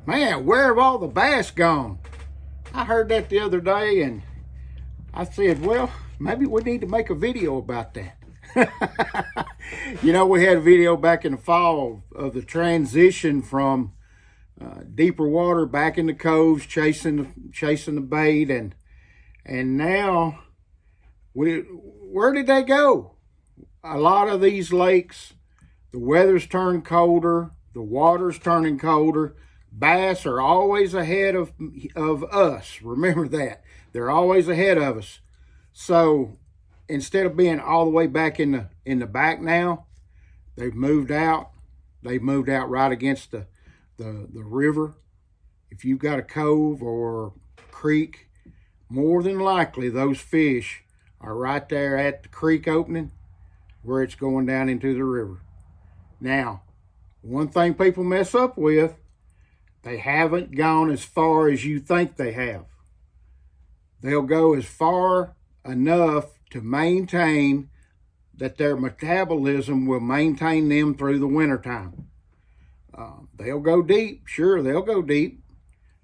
Man, where have all the bass gone? I heard that the other day and I said, well, maybe we need to make a video about that. You know, we had a video back in the fall of the transition from deeper water back in the coves, chasing the bait, and now where did they go? A lot of these lakes, the weather's turned colder, the water's turning colder. Bass are always ahead of us. Remember that. They're always ahead of us. So instead of being all the way back in the back now, they've moved out. They've moved out right against the river. If you've got a cove or creek, more than likely those fish are right there at the creek opening where it's going down into the river. Now, one thing people mess up with, they haven't gone as far as you think they have. They'll go as far enough to maintain that their metabolism will maintain them through the wintertime. They'll go deep, sure, they'll go deep,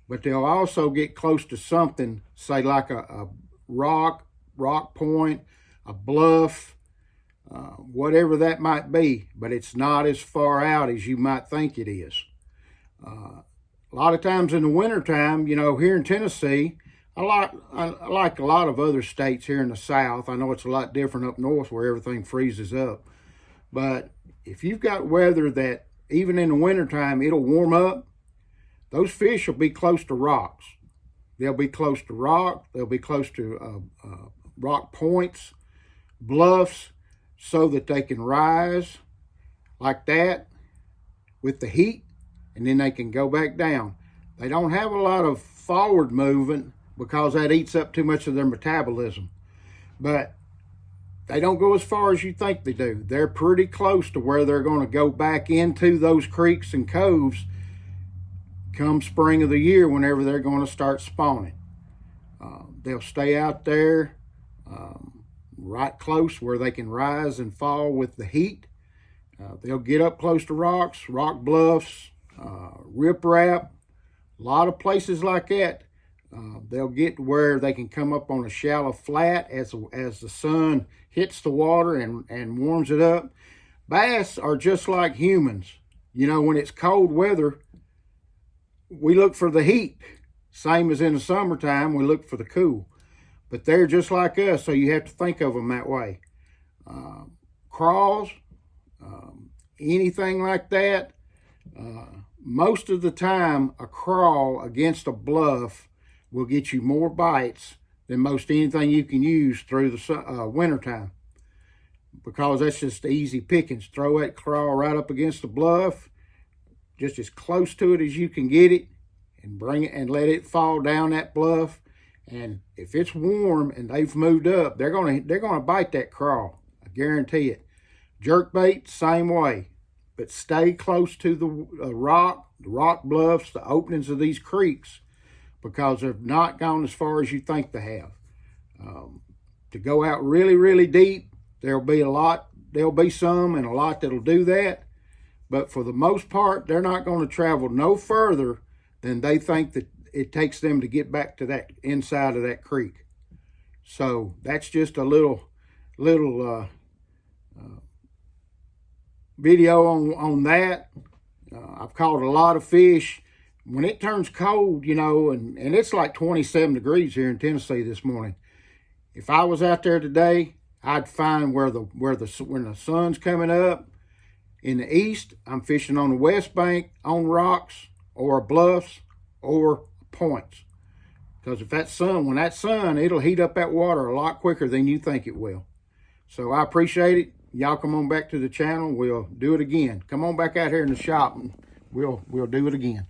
but they'll also get close to something, say like a rock point, a bluff, whatever that might be, but it's not as far out as you might think it is. A lot of times in the wintertime, you know, here in Tennessee, like a lot of other states here in the South, I know it's a lot different up north where everything freezes up. But if you've got weather that even in the wintertime, it'll warm up, those fish will be close to rocks. They'll be close to rock. They'll be close to rock points, bluffs, so that they can rise like that with the heat, and then they can go back down. They don't have a lot of forward movement because that eats up too much of their metabolism. But they don't go as far as you think they do. They're pretty close to where they're going to go back into those creeks and coves come spring of the year whenever they're going to start spawning. They'll stay out there right close where they can rise and fall with the heat. They'll get up close to rocks, rock bluffs, riprap, a lot of places like that. They'll get to where they can come up on a shallow flat as the sun hits the water and warms it up. Bass are just like humans. You know, when it's cold weather, we look for the heat. Same as in the summertime, we look for the cool. But they're just like us, so you have to think of them that way. Craws, anything like that, most of the time a crawl against a bluff will get you more bites than most anything you can use through the wintertime, because that's just easy pickings. Throw that crawl right up against the bluff, just as close to it as you can get it, and bring it and let it fall down that bluff. And if it's warm and they've moved up, they're gonna bite that crawl. I guarantee it. Jerkbait, same way. But stay close to the rock bluffs, the openings of these creeks, because they've not gone as far as you think they have. To go out really, really deep, there'll be some and a lot that'll do that. But for the most part, they're not going to travel no further than they think that it takes them to get back to that inside of that creek. So that's just a little video on that. I've caught a lot of fish. When it turns cold, you know, and it's like 27 degrees here in Tennessee this morning. If I was out there today, I'd find when the sun's coming up in the east, I'm fishing on the west bank, on rocks or bluffs or points. Because when that sun, it'll heat up that water a lot quicker than you think it will. So I appreciate it. Y'all come on back to the channel. We'll do it again. Come on back out here in the shop and we'll do it again.